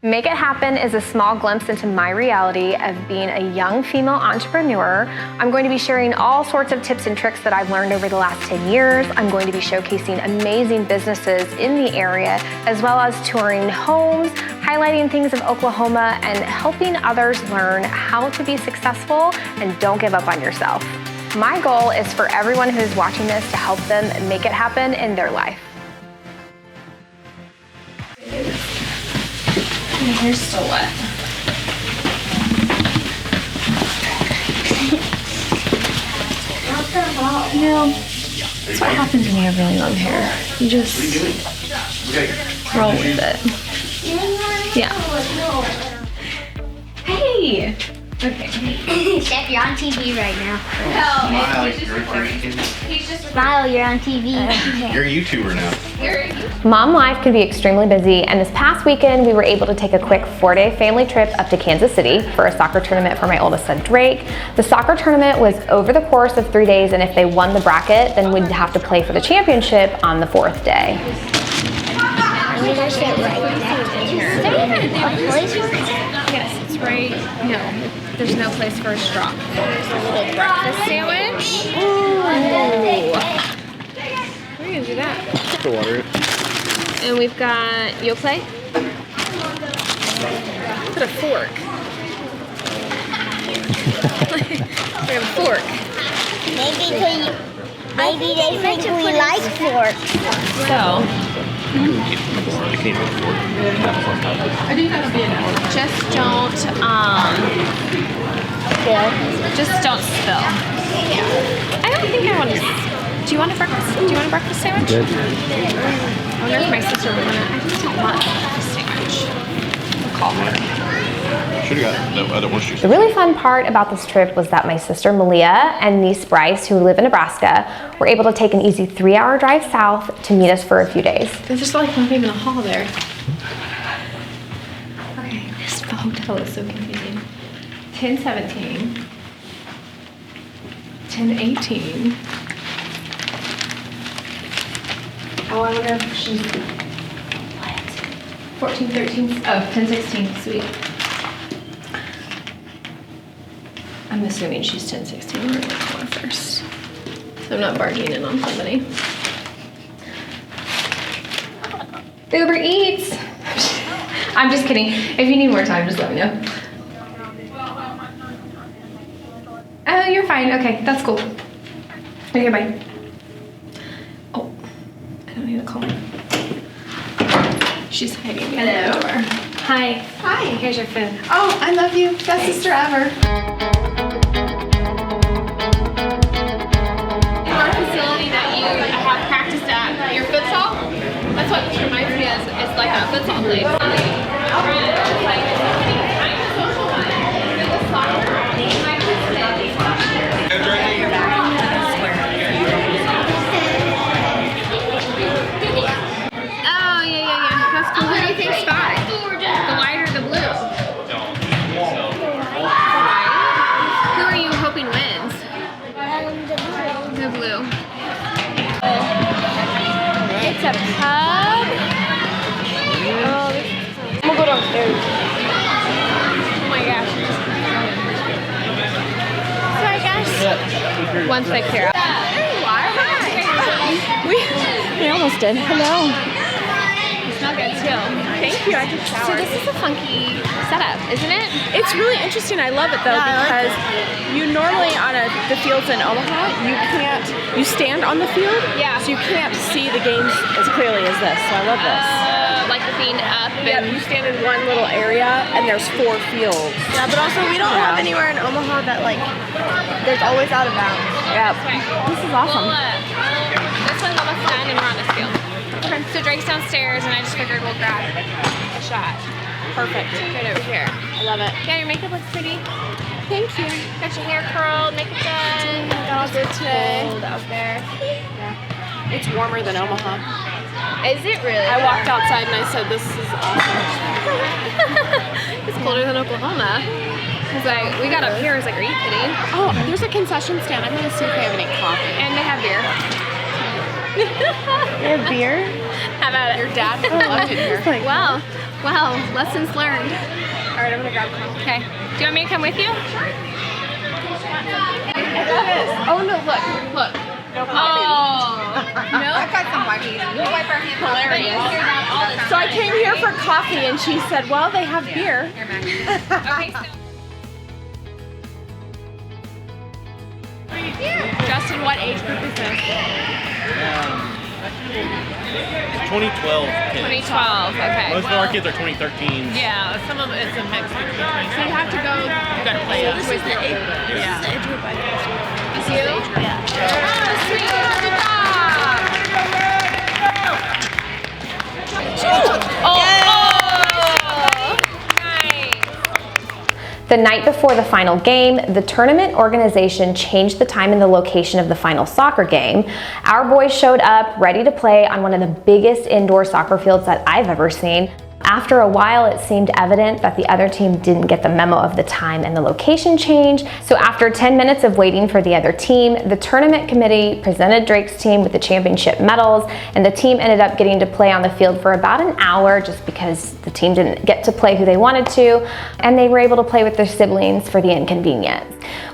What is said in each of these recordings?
Make It Happen is a small glimpse into my reality of being a young female entrepreneur. I'm going to be sharing all sorts of tips and tricks that I've learned over the last 10 years. I'm going to be showcasing amazing businesses in the area, as well as touring homes, highlighting things of Oklahoma, and helping others learn how to be successful and don't give up on yourself. My goal is for everyone who's watching this to help them make it happen in their life. My hair's still wet. You know, that's what happens when you have really long hair. You just roll with it. Yeah. Hey! Okay. Chef, you're on TV right now. Smile, Smile, you're on TV. you're a YouTuber now. Mom life can be extremely busy, and this past weekend we were able to take a quick 4-day family trip up to Kansas City for a soccer tournament for my oldest son Drake. The soccer tournament was over the course of 3 days, and if they won the bracket, then we'd have to play for the championship on the 4th day. I'm gonna sit right Yes, it's right. No, there's no place for a straw. There's a little breakfast sandwich. Ooh. We're gonna do that. To water it. And we've got Yoplait. Put a fork. We have a fork. Maybe they think we like forks. So, just don't spill. I don't think I want to. Do you want a breakfast? Do you want a breakfast sandwich? I wonder if my sister would want it. I just don't want a breakfast sandwich. I'll call her. Should have got no other orange juice. The really fun part about this trip was that my sister Malia and niece Bryce, who live in Nebraska, were able to take an easy 3-hour drive south to meet us for a few days. There's just like not even a hall there. Okay, this hotel is so confusing. 1017. 1018. Oh, I wonder if she's what? 14, 13. Oh, 1016. Sweet. I'm assuming she's 1016. We're gonna call her first. So I'm not barging in on somebody. Uber Eats. I'm just kidding. If you need more time, just let me know. Oh, you're fine. Okay, that's cool. Okay, bye. Oh, I don't need to call her. She's hiding behind the door. Hi. Hi. Here's your food. Oh, I love you. Best sister ever. Our facility that you have practiced at, your futsal, that's what this reminds me of. It's like a futsal place. Oh, yeah. That's cool. Who do you think's fine? The white or the blue? White? Who are you hoping wins? The blue. It's a pub. Oh, I'm gonna go downstairs. Oh my gosh. So I guess once they clear up. We almost did. Hello. You smell good too. Thank you. I just So showered. this is a funky setup, isn't it? It's really interesting. I love it though because you normally on the fields in Omaha, you stand on the field, Yeah. so you can't see the games as clearly as this. So I love this. Like the being up Yep, and you stand in one little area and there's 4 fields. Yeah, but also we don't have anywhere in Omaha that like, there's always out of bounds. Yep. This is awesome. This one's almost done and we're on this field. Okay. So Drake's downstairs and I just figured we'll grab a shot. Perfect. Right over here. I love it. Yeah, your makeup looks pretty. Thank you. Got your hair curled, makeup done. Got all good today. Cold out there. It's warmer than Omaha. Is it really? I walked outside and I said, this is awesome. It's colder than Oklahoma. Cause we got up here, I was like, are you kidding? Oh, there's a concession stand. I'm gonna see if they have any coffee. And they have beer. They have beer? How about it? Your dad would love it here. Well, Well, lessons learned. All right, I'm gonna grab coffee. Okay. Do you want me to come with you? Oh no, look. Oh. No. I've got some wipes. We'll wipe our hands. Hilarious. So I came here for coffee and she said, well, they have beer. Okay, so. Justin, what age group is this? 2012 kids. 2012, okay. Most of our kids are 2013. Yeah, some of it's a mix between. So you have to go. You gotta play it. This is the age. This is the age group I guess. It's you? Yeah. Oh, sweet. Good job. Oh, nice. The night before the final game, the tournament organization changed the time and the location of the final soccer game. Our boys showed up ready to play on one of the biggest indoor soccer fields that I've ever seen. After a while, it seemed evident that the other team didn't get the memo of the time and the location change. So after 10 minutes of waiting for the other team, the tournament committee presented Drake's team with the championship medals, and the team ended up getting to play on the field for about an hour just because the team didn't get to play who they wanted to, and they were able to play with their siblings for the inconvenience.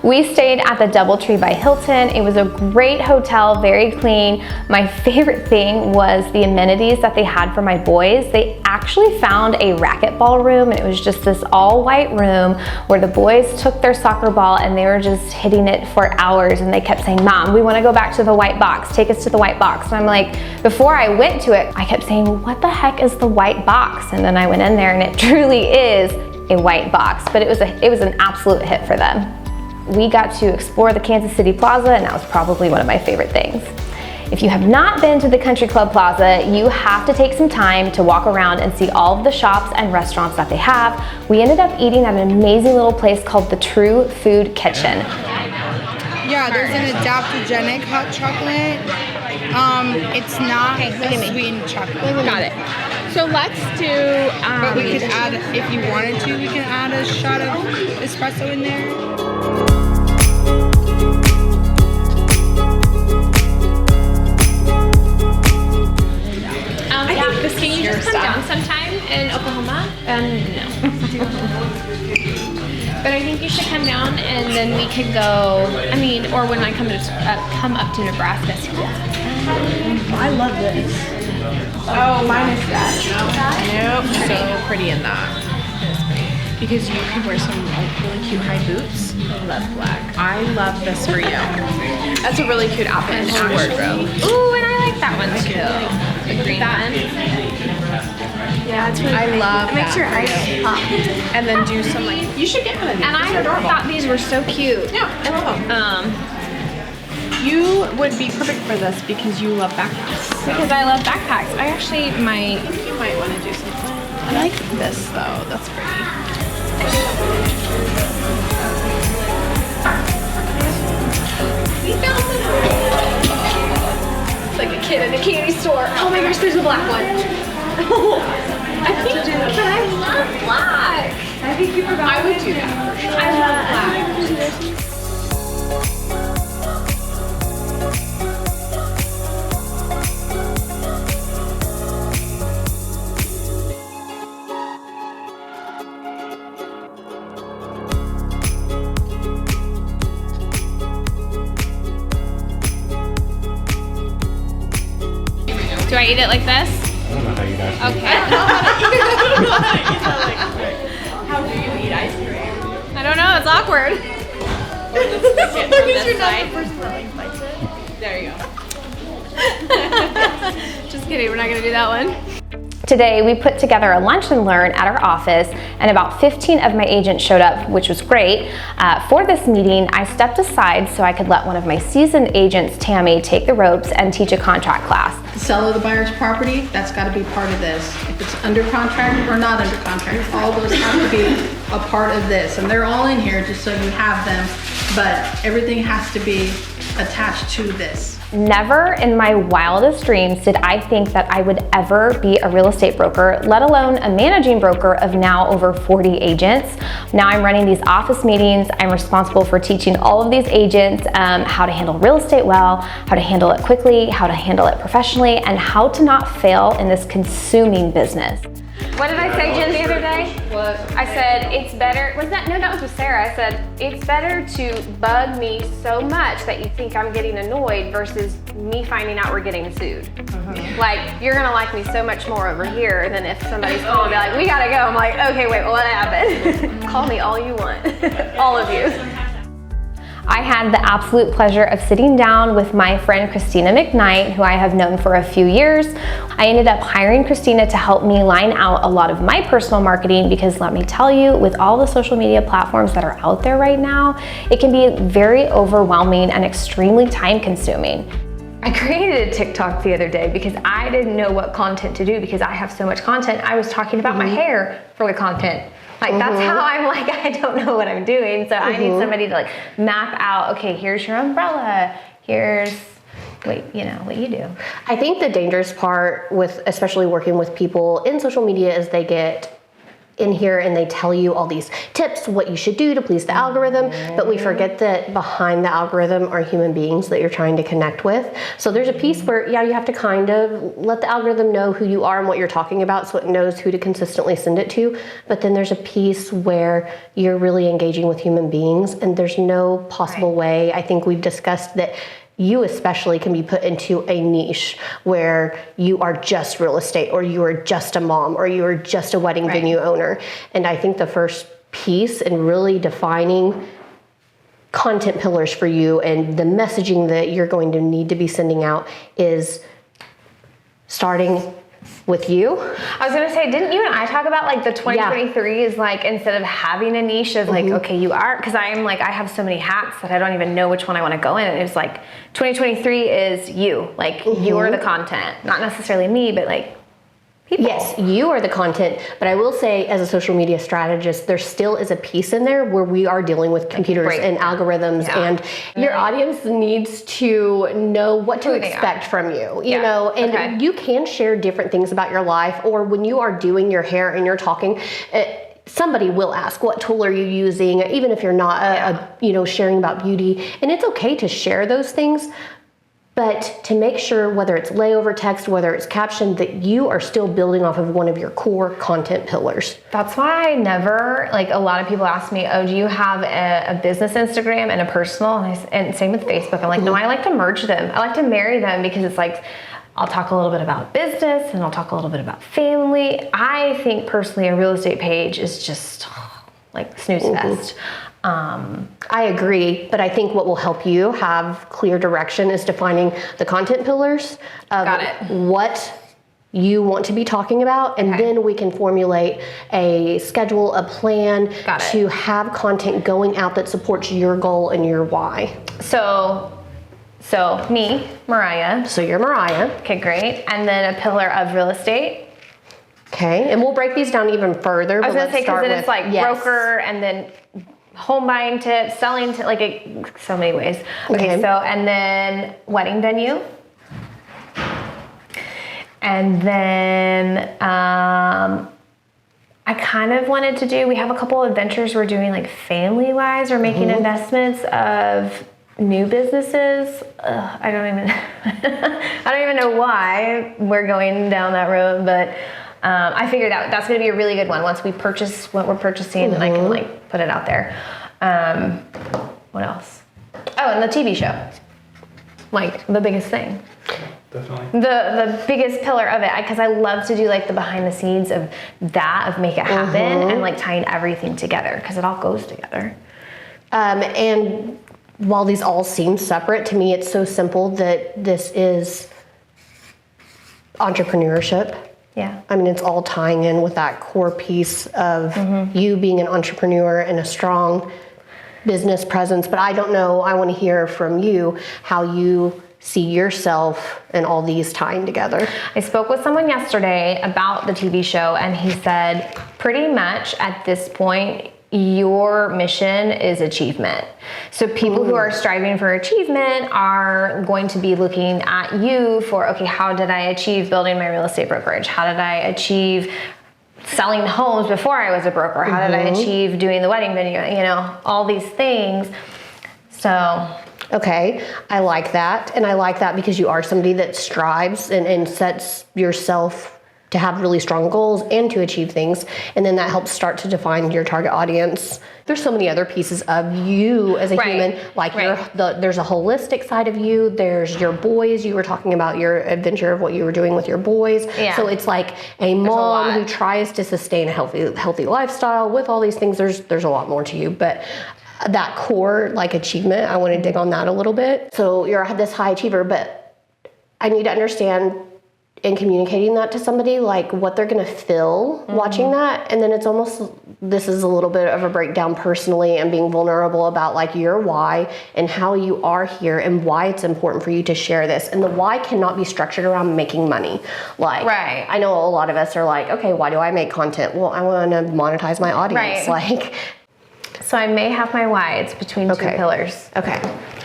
We stayed at the DoubleTree by Hilton. It was a great hotel, very clean. My favorite thing was the amenities that they had for my boys. They actually found a racquetball room, and it was just this all white room where the boys took their soccer ball and they were just hitting it for hours, and they kept saying, "Mom, we want to go back to the white box. Take us to the white box." And I'm like, before I went to it, I kept saying, "What the heck is the white box?" And then I went in there and it truly is a white box, but it was an absolute hit for them. We got to explore the Kansas City Plaza, and that was probably one of my favorite things. If you have not been to the Country Club Plaza, you have to take some time to walk around and see all of the shops and restaurants that they have. We ended up eating at an amazing little place called the True Food Kitchen. Yeah, there's an adaptogenic hot chocolate. It's not the sweetened chocolate. Got it. So let's do, But we could add, if you wanted to, we can add a shot of espresso in there. Can you just come down sometime in Oklahoma? No. But I think you should come down, and then we could go. I mean, or when I come up to Nebraska. I love this. oh, mine is that. Nope, so pretty in that. Because you can wear some like really cute high boots. I love black. I love this for you. That's a really cute outfit in her wardrobe. Ooh, and I like that one too. The green one. Yeah, it's really I love It makes your eyes pop. And then do some like, you should get one of these. And I thought these were so cute. Yeah, I love them. You would be perfect for this because you love backpacks. Because I love backpacks. I actually might. You might want to do something. I like this though, that's pretty. We found them. It's like a kid in a candy store. Oh my gosh, there's a black one. I think, but I love black. I think you forgot. I would do that for sure. I love black. Do I eat it like this? I don't know how you guys do. Okay. How do you eat ice cream? I don't know, it's awkward. Because you're not the person that like bites it. There you go. Just kidding, we're not gonna do that one. Today, we put together a lunch and learn at our office, and about 15 of my agents showed up, which was great. For this meeting, I stepped aside so I could let one of my seasoned agents, Tammy, take the ropes and teach a contract class. The sale of the buyer's property, that's got to be part of this. If it's under contract or not under contract, all those have to be a part of this. And they're all in here just so you have them, but everything has to be attached to this. Never in my wildest dreams did I think that I would ever be a real estate broker, let alone a managing broker of now over 40 agents. Now I'm running these office meetings. I'm responsible for teaching all of these agents how to handle real estate well, how to handle it quickly, how to handle it professionally, and how to not fail in this consuming business. What did I say, Jen, the other day? What? I said, it's better, was that, no, that was with Sarah. I said, it's better to bug me so much that you think I'm getting annoyed versus me finding out we're getting sued. Like, you're gonna like me so much more over here than if somebody's calling and be like, we gotta go. I'm like, okay, wait, what happened? Call me all you want, all of you. I had the absolute pleasure of sitting down with my friend Christina McKnight, who I have known for a few years. I ended up hiring Christina to help me line out a lot of my personal marketing because let me tell you, with all the social media platforms that are out there right now, it can be very overwhelming and extremely time consuming. I created a TikTok the other day because I didn't know what content to do because I have so much content. I was talking about my hair for the content. Like that's how I'm like, I don't know what I'm doing. So I need somebody to like map out, okay, here's your umbrella, here's what you do. I think the dangerous part with especially working with people in social media is they get in here and they tell you all these tips, what you should do to please the algorithm, but we forget that behind the algorithm are human beings that you're trying to connect with. So there's a piece where, yeah, you have to kind of let the algorithm know who you are and what you're talking about so it knows who to consistently send it to. But then there's a piece where you're really engaging with human beings and there's no possible way. I think we've discussed that you especially can be put into a niche where you are just real estate or you are just a mom or you are just a wedding venue owner. And I think the first piece in really defining content pillars for you and the messaging that you're going to need to be sending out is starting with you. I was gonna say, didn't you and I talk about like the 2023 is like, instead of having a niche of like, okay, you are, because I'm like, I have so many hats that I don't even know which one I want to go in. And it was like, 2023 is you, like you're the content, not necessarily me, but like people. Yes, you are the content, but I will say as a social media strategist, there still is a piece in there where we are dealing with computers and algorithms and your audience needs to know what to expect from you, you know, and you can share different things about your life or when you are doing your hair and you're talking, somebody will ask, what tool are you using? Even if you're not, sharing about beauty, and it's okay to share those things. But to make sure, whether it's layover text, whether it's caption, that you are still building off of one of your core content pillars. That's why I never, like a lot of people ask me, oh, do you have a business Instagram and a personal? And same with Facebook. I'm like, no, I like to merge them. I like to marry them because it's like, I'll talk a little bit about business and I'll talk a little bit about family. I think personally a real estate page is just like snooze fest. I agree, but I think what will help you have clear direction is defining the content pillars of what you want to be talking about, and then we can formulate a schedule, a plan to have content going out that supports your goal and your why. So me, Mariah. So you're Mariah. Okay, great. And then a pillar of real estate. Okay, and we'll break these down even further. I was gonna say, because then it's like broker and then home buying tips, selling tips, like so many ways. Okay, so, and then wedding venue. And then I kind of wanted to do, we have a couple of ventures we're doing like family-wise or making investments of new businesses. I don't even know why we're going down that road, but I figured out that's going to be a really good one. Once we purchase what we're purchasing, then I can like put it out there. What else? Oh, and the TV show, like the biggest thing. Definitely. The biggest pillar of it, because I love to do like the behind the scenes of that, of make it happen and like tying everything together because it all goes together. And while these all seem separate, to me it's so simple that this is entrepreneurship. Yeah. I mean, it's all tying in with that core piece of you being an entrepreneur and a strong business presence. But I don't know, I want to hear from you how you see yourself and all these tying together. I spoke with someone yesterday about the TV show, and he said pretty much at this point, your mission is achievement. So people who are striving for achievement are going to be looking at you for, okay, how did I achieve building my real estate brokerage? How did I achieve selling homes before I was a broker? How did I achieve doing the wedding venue? You know, all these things. So. Okay, I like that. And I like that because you are somebody that strives and sets yourself to have really strong goals and to achieve things. And then that helps start to define your target audience. There's so many other pieces of you as a human, like there's a holistic side of you. There's your boys. You were talking about your adventure of what you were doing with your boys. Yeah. So it's like a mom who tries to sustain a healthy lifestyle with all these things. There's a lot more to you, but that core like achievement, I want to dig on that a little bit. So you're this high achiever, but I need to understand in communicating that to somebody, like what they're going to feel watching that. And then it's almost, this is a little bit of a breakdown personally and being vulnerable about like your why and how you are here and why it's important for you to share this. And the why cannot be structured around making money. Like, I know a lot of us are like, okay, why do I make content? Well, I want to monetize my audience. Like, so I may have my why. It's between two pillars. Okay.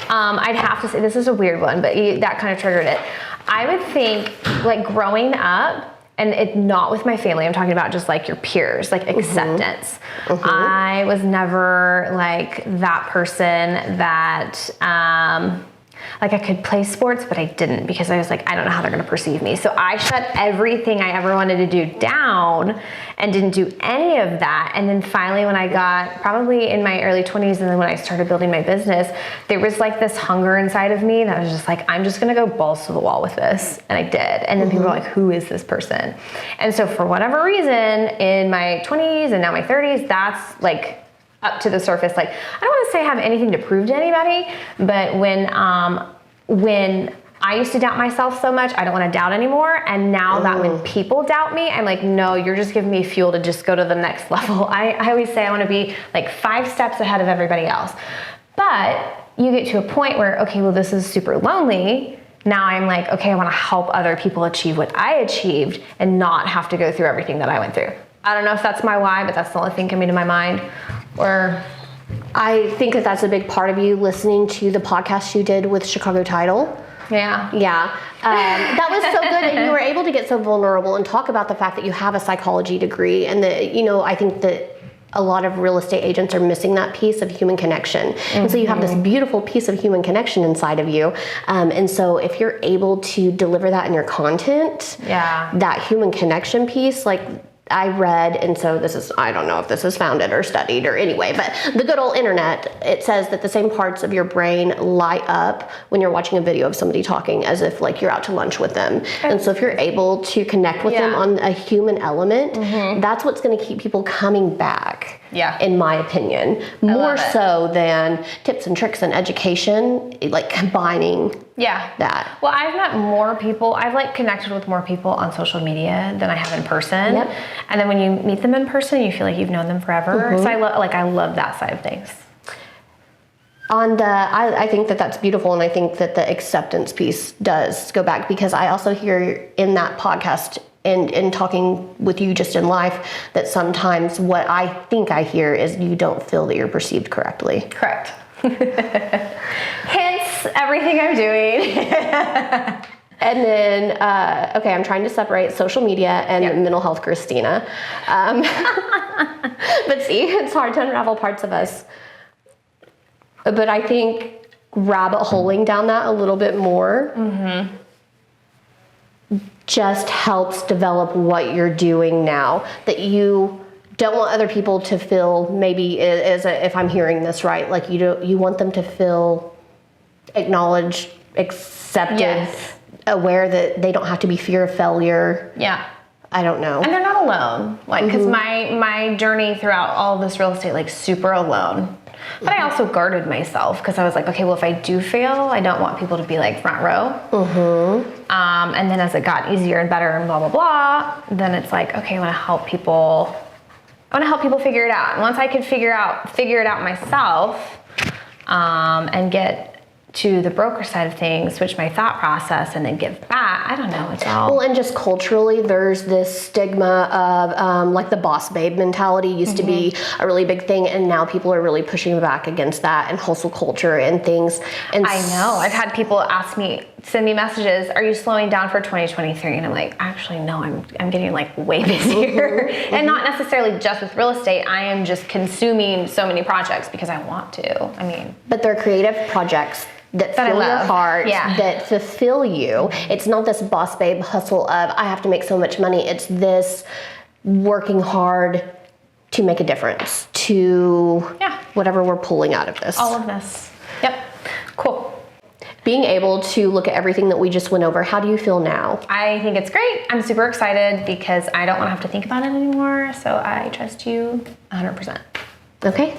I'd have to say, this is a weird one, but that kind of triggered it. I would think, like, growing up, and it not with my family, I'm talking about just like your peers, like acceptance. I was never like that person that, like I could play sports, but I didn't because I was like, I don't know how they're going to perceive me. So I shut everything I ever wanted to do down and didn't do any of that. And then finally, when I got probably in my early 20s, and then when I started building my business, there was like this hunger inside of me that was just like, I'm just going to go balls to the wall with this. And I did. And then people were like, who is this person? And so for whatever reason, in my 20s and now my 30s, that's like up to the surface. Like, I don't want to say I have anything to prove to anybody, but when I used to doubt myself so much, I don't want to doubt anymore. And now that when people doubt me, I'm like, no, you're just giving me fuel to just go to the next level. I always say I want to be like 5 steps ahead of everybody else. But you get to a point where, okay, well, this is super lonely. Now I'm like, okay, I want to help other people achieve what I achieved and not have to go through everything that I went through. I don't know if that's my why, but that's the only thing coming to my mind. Or I think that that's a big part of you listening to the podcast you did with Chicago Title. Yeah. That was so good, and you were able to get so vulnerable and talk about the fact that you have a psychology degree, and that, you know, I think that a lot of real estate agents are missing that piece of human connection. And so you have this beautiful piece of human connection inside of you. And so if you're able to deliver that in your content, that human connection piece, like I read, and so this is, I don't know if this is founded or studied or anyway, but the good old internet, it says that the same parts of your brain light up when you're watching a video of somebody talking as if like you're out to lunch with them. And so if you're able to connect with them on a human element, that's what's going to keep people coming back. In my opinion, more so than tips and tricks and education, like combining that. Well, I've met more people. I've like connected with more people on social media than I have in person. And then when you meet them in person, you feel like you've known them forever. So I love that side of things. On the, I think that that's beautiful, and I think that the acceptance piece does go back, because I also hear in that podcast and in talking with you just in life that sometimes what I think I hear is you don't feel that you're perceived correctly. Correct. Hence everything I'm doing. And then, okay, I'm trying to separate social media and mental health Christina. But see, it's hard to unravel parts of us. But I think rabbit holing down that a little bit more just helps develop what you're doing now, that you don't want other people to feel, maybe if I'm hearing this right, like you want them to feel acknowledged, accepted, aware that they don't have to be fear of failure. I don't know. And they're not alone. Like, because my journey throughout all of this real estate, like super alone. But I also guarded myself because I was like, okay, well, if I do fail, I don't want people to be like front row. And then as it got easier and better and blah, blah, blah, then it's like, okay, I want to help people. I want to help people figure it out. And once I could figure it out myself, and get to the broker side of things, switch my thought process, and then give back. I don't know. It's all. Well, and just culturally, there's this stigma of like the boss babe mentality used to be a really big thing, and now people are really pushing back against that and hustle culture and things. And I know. I've had people send me messages, are you slowing down for 2023? And I'm like, actually, no, I'm getting like way busier. And not necessarily just with real estate. I am just consuming so many projects because I want to. I mean. But they're creative projects that That I fill your love. heart, Yeah. that fulfill you. It's not this boss babe hustle of, I have to make so much money. It's this working hard to make a difference to whatever we're pulling out of this. All of this. Yep. Cool. Being able to look at everything that we just went over, how do you feel now? I think it's great. I'm super excited because I don't want to have to think about it anymore. So I trust you 100%. Okay,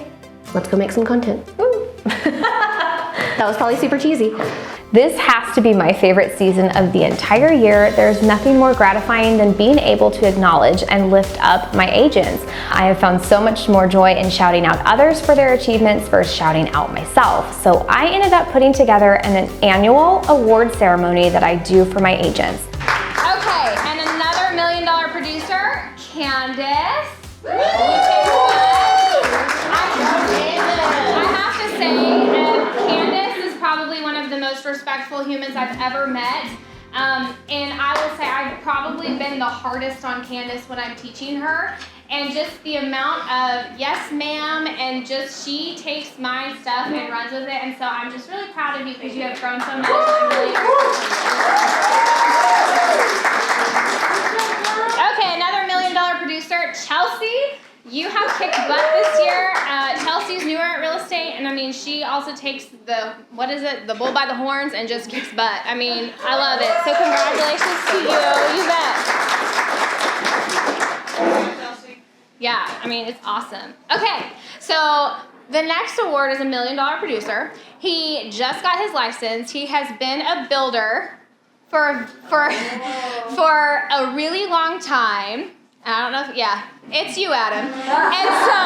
let's go make some content. Woo. That was probably super cheesy. This has to be my favorite season of the entire year. There's nothing more gratifying than being able to acknowledge and lift up my agents. I have found so much more joy in shouting out others for their achievements versus shouting out myself. So I ended up putting together an annual award ceremony that I do for my agents. Okay, and another $1 million producer, Candace. I have to say, Candace is probably one of the most respectful humans I've ever met. And I will say I've probably been the hardest on Candace when I'm teaching her. And just the amount of yes ma'am, and just she takes my stuff and runs with it. And so I'm just really proud of you because you have grown so much. I'm really Okay, another $1 million producer, Chelsea. You have kicked butt this year. Chelsea's newer at real estate, and I mean, she also takes the bull by the horns and just kicks butt. I mean, I love it. So congratulations to you. You bet. Yeah, I mean, it's awesome. Okay, so the next award is $1 million producer. He just got his license. He has been a builder for a really long time. I don't know if, it's you, Adam. And so,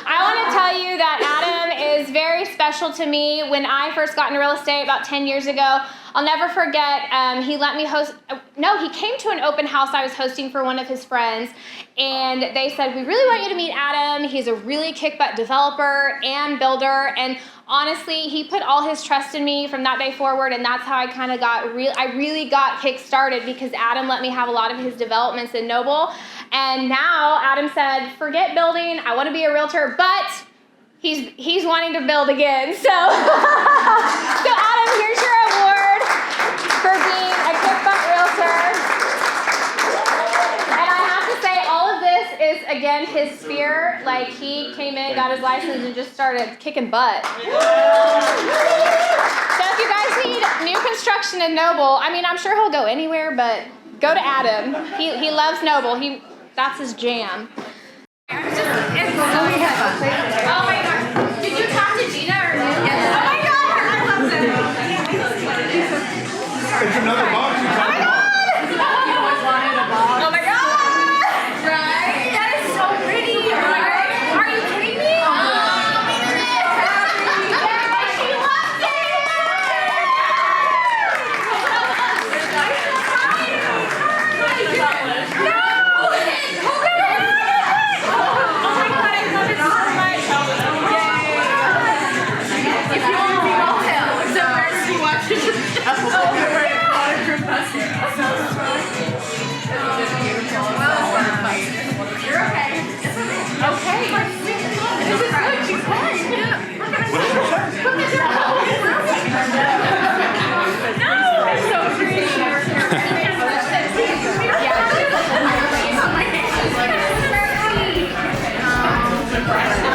I want to tell you that Adam is very special to me. When I first got into real estate about 10 years ago, I'll never forget, he let me he came to an open house I was hosting for one of his friends, and they said, we really want you to meet Adam. He's a really kick-butt developer and builder, and honestly, he put all his trust in me from that day forward, and that's how I kind of I really got kick-started because Adam let me have a lot of his developments in Noble, and now Adam said, forget building, I want to be a realtor, but he's wanting to build again, so Adam, here's your award for being a kick-butt realtor. And I have to say, all of this is, again, his sphere. Like, he came in, got his license, and just started kicking butt. So if you guys need new construction in Noble, I mean, I'm sure he'll go anywhere, but go to Adam. He loves Noble. That's his jam. Oh my gosh. Did you talk to Gina or no? Yes. Oh my god, I love this. It's another box. Oh my god! You always wanted a box. Oh my god! Right? That is so pretty. Are you kidding me? Oh, look at this. Yeah, she loves it. No! Hold it! Oh my god, I love it so much. Yay! If you want to be all hell, so where's he watching the show? Oh, we're in waterproof buses. You're okay. Okay. This is good. She's fine. No! It's so pretty. Yeah.